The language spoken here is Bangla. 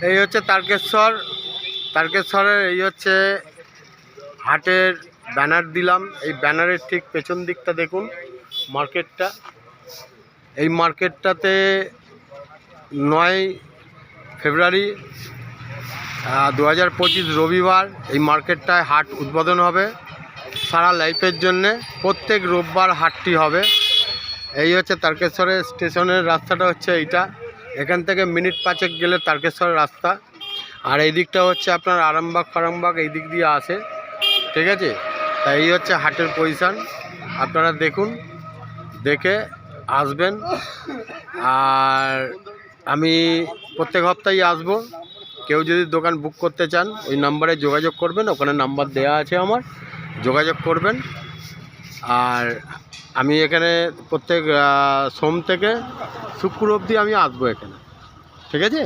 এই হচ্ছে তারকেশ্বর। তারকেশ্বরের এই হচ্ছে হাটের ব্যানার দিলাম। এই ব্যানারের ঠিক পেছন দিকটা দেখুন মার্কেটটা। এই মার্কেটটাতে 9 ফেব্রুয়ারি 2025 রবিবার এই মার্কেটটায় হাট উদ্বোধন হবে সারা লাইফের জন্যে। প্রত্যেক রোববার হাটটি হবে। এই হচ্ছে তারকেশ্বরের স্টেশনের রাস্তাটা হচ্ছে এইটা। এখান থেকে মিনিট 5 গেলে তারকেশ্বরের রাস্তা। আর এই দিকটা হচ্ছে আপনার আরামবাগ এই দিক দিয়ে আসে, ঠিক আছে। তাই এই হচ্ছে হাটের পজিশান, আপনারা দেখুন, দেখে আসবেন। আর আমি প্রত্যেক সপ্তাহেই আসবো। কেউ যদি দোকান বুক করতে চান ওই নাম্বারে যোগাযোগ করবেন, ওখানে নাম্বার দেওয়া আছে আমার, যোগাযোগ করবেন। আর আমি এখানে প্রত্যেক সোম থেকে শুক্র অবধি আমি আসবো এখানে, ঠিক আছে।